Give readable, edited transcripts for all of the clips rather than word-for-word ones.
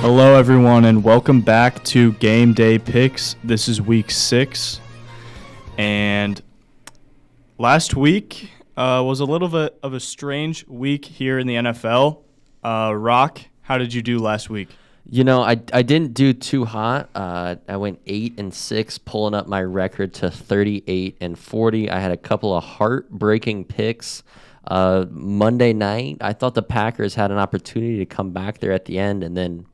Hello, everyone, and welcome back to GameDay Picks. This is week 6, and last week was a little bit of a strange week here in the NFL. Roch, how did you do last week? You know, I didn't do too hot. I went 8-6, pulling up my record to 38-40. I had a couple of heartbreaking picks. Monday night, I thought the Packers had an opportunity to come back there at the end, and then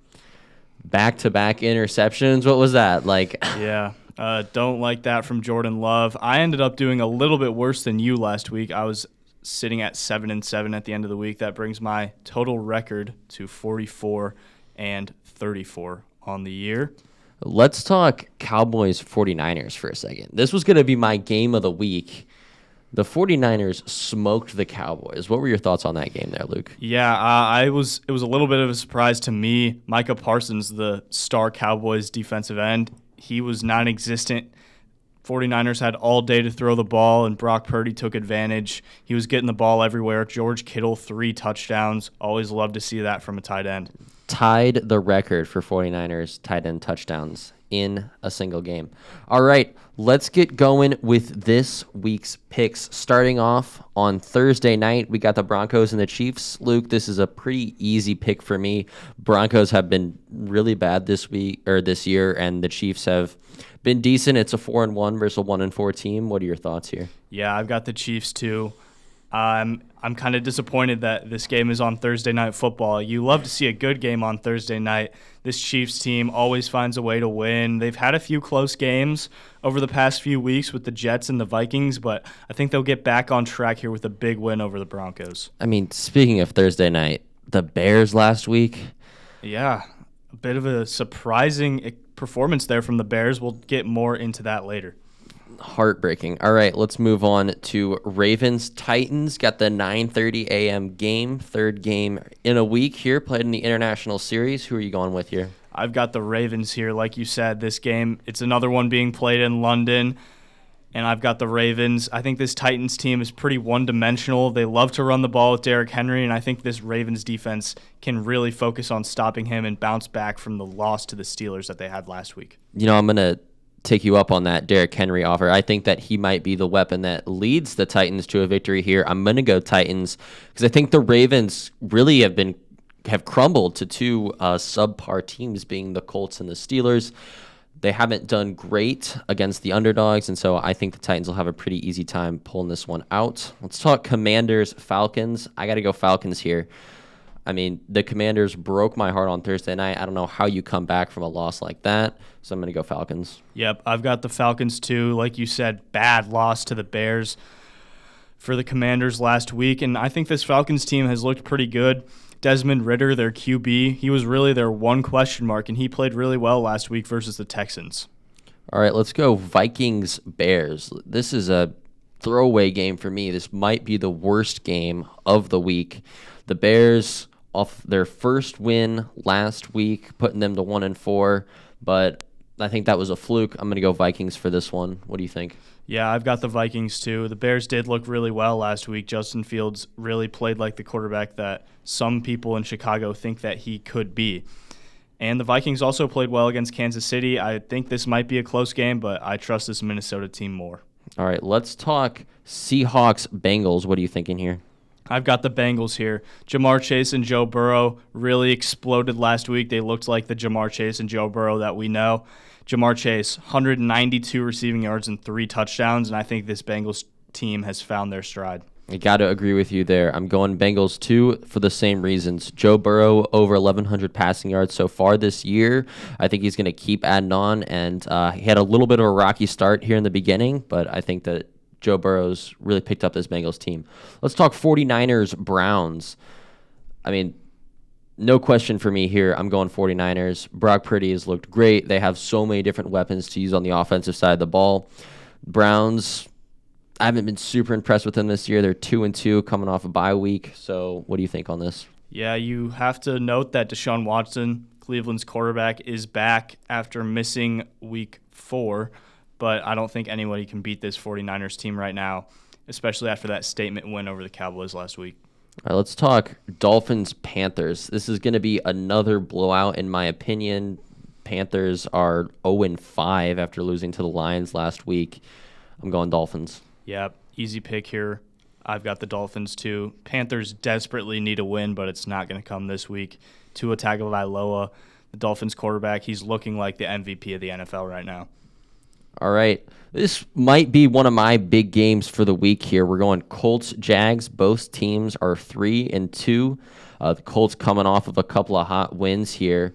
back-to-back interceptions. What was that like? Yeah, don't like that from Jordan Love. I ended up doing a little bit worse than you last week. I was sitting at 7-7 at the end of the week. That brings my total record to 44-34 on the year. Let's talk Cowboys 49ers for a second. This was going to be my game of the week. The 49ers smoked the Cowboys. What were your thoughts on that game there, Luke? Yeah, it was a little bit of a surprise to me. Micah Parsons, the star Cowboys defensive end, he was non-existent. 49ers had all day to throw the ball, and Brock Purdy took advantage. He was getting the ball everywhere. George Kittle, 3 touchdowns. Always love to see that from a tight end. Tied the record for 49ers tight end touchdowns in a single game. All right, let's get going with this week's picks. Starting off on Thursday night, we got the Broncos and the Chiefs. Luke, this is a pretty easy pick for me. Broncos have been really bad this year, and the Chiefs have been decent. It's a 4-1 versus a 1-4 team. What are your thoughts here? Yeah, I've got the Chiefs too. I'm kind of disappointed that this game is on Thursday Night Football. You love to see a good game on Thursday night. This Chiefs team always finds a way to win. They've had a few close games over the past few weeks with the Jets and the Vikings, but I think they'll get back on track here with a big win over the Broncos. I mean, speaking of Thursday night, the Bears last week. Yeah, a bit of a surprising performance there from the Bears. We'll get more into that later. Heartbreaking. All right, let's move on to Ravens-Titans. Got the 9:30 a.m. game, third game in a week here, played in the International Series. Who are you going with here? I've got the Ravens here. Like you said, this game, it's another one being played in London, and I've got the Ravens. I think this Titans team is pretty one-dimensional. They love to run the ball with Derrick Henry, and I think this Ravens defense can really focus on stopping him and bounce back from the loss to the Steelers that they had last week. You know, I'm going to take you up on that Derrick Henry offer. I think that he might be the weapon that leads the Titans to a victory here. I'm going to go Titans because I think the Ravens really have crumbled to two subpar teams, being the Colts and the Steelers. They haven't done great against the underdogs, and so I think the Titans will have a pretty easy time pulling this one out. Let's talk Commanders-Falcons. I got to go Falcons here. I mean, the Commanders broke my heart on Thursday night. I don't know how you come back from a loss like that, so I'm going to go Falcons. Yep, I've got the Falcons too. Like you said, bad loss to the Bears for the Commanders last week, and I think this Falcons team has looked pretty good. Desmond Ridder, their QB, he was really their one question mark, and he played really well last week versus the Texans. All right, let's go Vikings-Bears. This is a throwaway game for me. This might be the worst game of the week. The Bears, off their first win last week, putting them to 1-4, but I think that was a fluke. I'm going to go Vikings for this one. What do you think? Yeah, I've got the Vikings too. The Bears did look really well last week. Justin Fields really played like the quarterback that some people in Chicago think that he could be. And the Vikings also played well against Kansas City. I think this might be a close game, but I trust this Minnesota team more. All right, let's talk Seahawks-Bengals. What are you thinking here? I've got the Bengals here. Jamar Chase and Joe Burrow really exploded last week. They looked like the Jamar Chase and Joe Burrow that we know. Jamar Chase, 192 receiving yards and 3 touchdowns, and I think this Bengals team has found their stride. I got to agree with you there. I'm going Bengals too for the same reasons. Joe Burrow, over 1,100 passing yards so far this year. I think he's going to keep adding on, and he had a little bit of a rocky start here in the beginning, but I think that Joe Burrow's really picked up this Bengals team. Let's talk 49ers-Browns. I mean, no question for me here. I'm going 49ers. Brock Purdy has looked great. They have so many different weapons to use on the offensive side of the ball. Browns, I haven't been super impressed with them this year. They're 2-2 coming off a bye week. So what do you think on this? Yeah, you have to note that Deshaun Watson, Cleveland's quarterback, is back after missing week 4. But I don't think anybody can beat this 49ers team right now, especially after that statement win over the Cowboys last week. All right, let's talk Dolphins-Panthers. This is going to be another blowout, in my opinion. Panthers are 0-5 after losing to the Lions last week. I'm going Dolphins. Yep, easy pick here. I've got the Dolphins too. Panthers desperately need a win, but it's not going to come this week. Tua Tagovailoa, the Dolphins quarterback, he's looking like the MVP of the NFL right now. All right. This might be one of my big games for the week here. We're going Colts-Jags. Both teams are 3-2. The Colts coming off of a couple of hot wins here.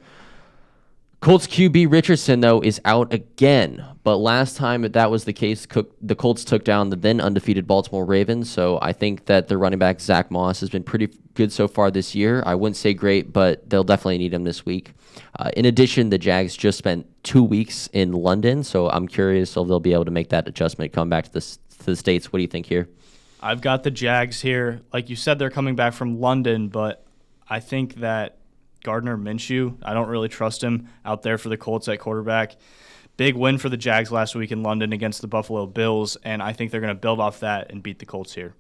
Colts QB Richardson, though, is out again. But last time that was the case, the Colts took down the then undefeated Baltimore Ravens. So I think that the running back, Zach Moss, has been pretty good so far this year. I wouldn't say great, but they'll definitely need him this week. In addition, the Jags just spent 2 weeks in London. So I'm curious if they'll be able to make that adjustment, come back to the States. What do you think here? I've got the Jags here. Like you said, they're coming back from London, but I think that Gardner Minshew, I don't really trust him out there for the Colts at quarterback. Big win for the Jags last week in London against the Buffalo Bills, and I think they're going to build off that and beat the Colts here.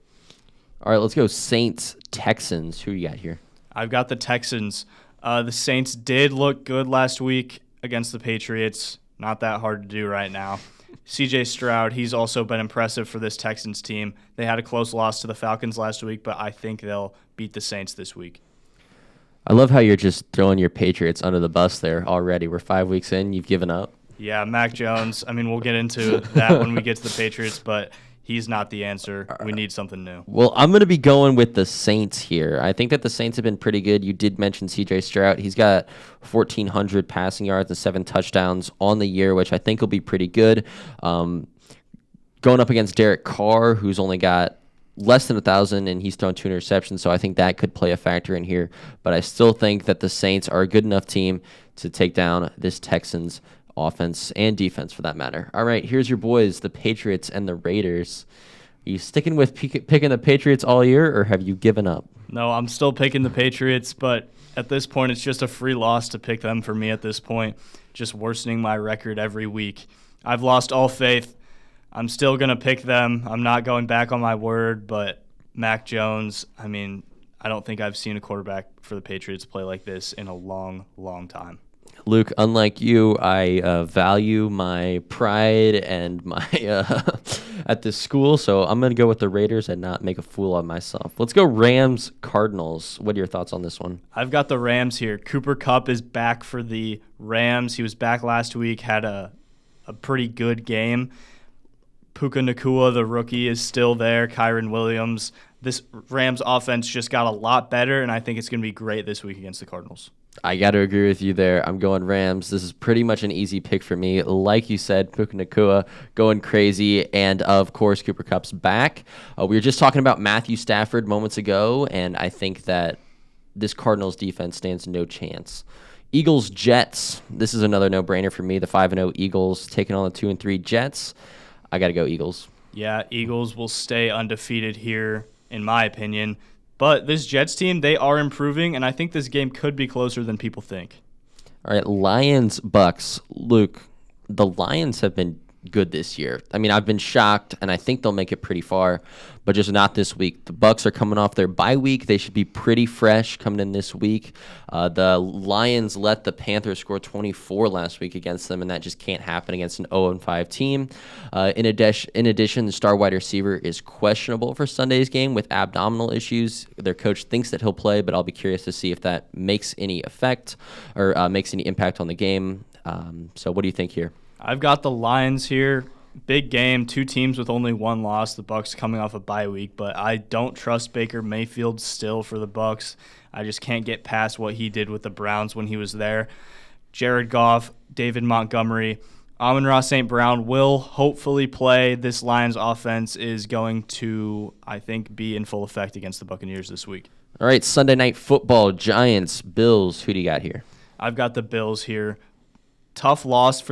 All right, let's go Saints-Texans. Who you got here? I've got the Texans. The Saints did look good last week against the Patriots. Not that hard to do right now. C.J. Stroud, he's also been impressive for this Texans team. They had a close loss to the Falcons last week, but I think they'll beat the Saints this week. I love how you're just throwing your Patriots under the bus there already. We're 5 weeks in. You've given up. Yeah, Mac Jones. I mean, we'll get into that when we get to the Patriots, but he's not the answer. We need something new. Well, I'm going to be going with the Saints here. I think that the Saints have been pretty good. You did mention C.J. Stroud. He's got 1,400 passing yards and 7 touchdowns on the year, which I think will be pretty good. Going up against Derek Carr, who's only got less than 1,000, and he's thrown 2 interceptions, so I think that could play a factor in here. But I still think that the Saints are a good enough team to take down this Texans offense and defense, for that matter. All right, here's your boys, the Patriots and the Raiders. Are you sticking with picking the Patriots all year, or have you given up? No, I'm still picking the Patriots, but at this point, it's just a free loss to pick them for me at this point, just worsening my record every week. I've lost all faith. I'm still going to pick them. I'm not going back on my word, but Mac Jones, I mean, I don't think I've seen a quarterback for the Patriots play like this in a long, long time. Luke, unlike you, I value my pride and my at this school, so I'm going to go with the Raiders and not make a fool of myself. Let's go Rams-Cardinals. What are your thoughts on this one? I've got the Rams here. Cooper Kupp is back for the Rams. He was back last week, had a pretty good game. Puka Nacua, the rookie, is still there. Kyron Williams. This Rams offense just got a lot better, and I think it's going to be great this week against the Cardinals. I got to agree with you there. I'm going Rams. This is pretty much an easy pick for me. Like you said, Puka Nacua going crazy, and of course, Cooper Kupp's back. We were just talking about Matthew Stafford moments ago, and I think that this Cardinals defense stands no chance. Eagles-Jets. This is another no-brainer for me. The 5-0 Eagles taking on the 2-3 Jets. I got to go Eagles. Yeah, Eagles will stay undefeated here, in my opinion. But this Jets team, they are improving, and I think this game could be closer than people think. All right, Lions-Bucks. Luke, the Lions have been good this year. I mean, I've been shocked, and I think they'll make it pretty far, but just not this week. The Bucks are coming off their bye week. They should be pretty fresh coming in this week. The Lions let the Panthers score 24 last week against them, and that just can't happen against an 0-5 team. In addition, the star wide receiver is questionable for Sunday's game with abdominal issues. Their coach thinks that he'll play, but I'll be curious to see if that makes any effect or makes any impact on the game. So what do you think here? I've got the Lions here. Big game, 2 teams with only 1 loss. The Bucks coming off a bye week, but I don't trust Baker Mayfield still for the Bucks. I just can't get past what he did with the Browns when he was there. Jared Goff, David Montgomery, Amon-Ra St. Brown will hopefully play. This Lions offense is going to, I think, be in full effect against the Buccaneers this week. All right, Sunday Night Football, Giants, Bills. Who do you got here? I've got the Bills here. Tough loss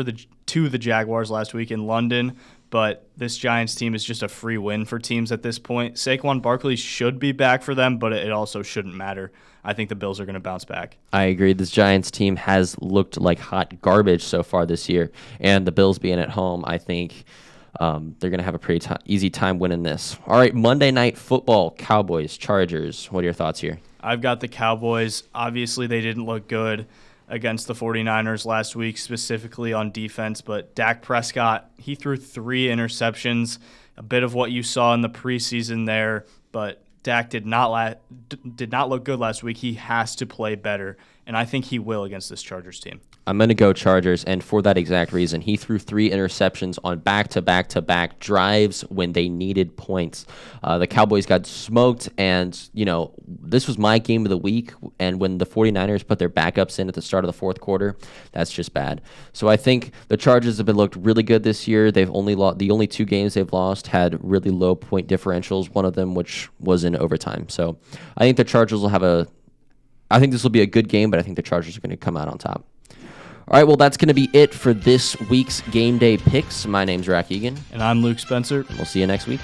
to the Jaguars last week in London, but this Giants team is just a free win for teams at this point. Saquon Barkley should be back for them, but it also shouldn't matter. I think the Bills are going to bounce back. I agree. This Giants team has looked like hot garbage so far this year, and the Bills being at home, I think They're going to have a pretty easy time winning this. All right, Monday Night Football, Cowboys, Chargers. What are your thoughts here? I've got the Cowboys. Obviously, they didn't look good against the 49ers last week, specifically on defense, but Dak Prescott, he threw 3 interceptions, a bit of what you saw in the preseason there, but Dak did not look good last week. He has to play better, and I think he will against this Chargers team. I'm going to go Chargers, and for that exact reason. He threw 3 interceptions on back-to-back-to-back drives when they needed points. The Cowboys got smoked, and, this was my game of the week, and when the 49ers put their backups in at the start of the fourth quarter, that's just bad. So I think the Chargers have looked really good this year. They've only the only 2 games they've lost had really low point differentials, one of them which was in overtime. So I think the Chargers will I think this will be a good game, but I think the Chargers are going to come out on top. All right, well, that's going to be it for this week's Game Day Picks. My name's Roch Egan. And I'm Luke Spencer. And we'll see you next week.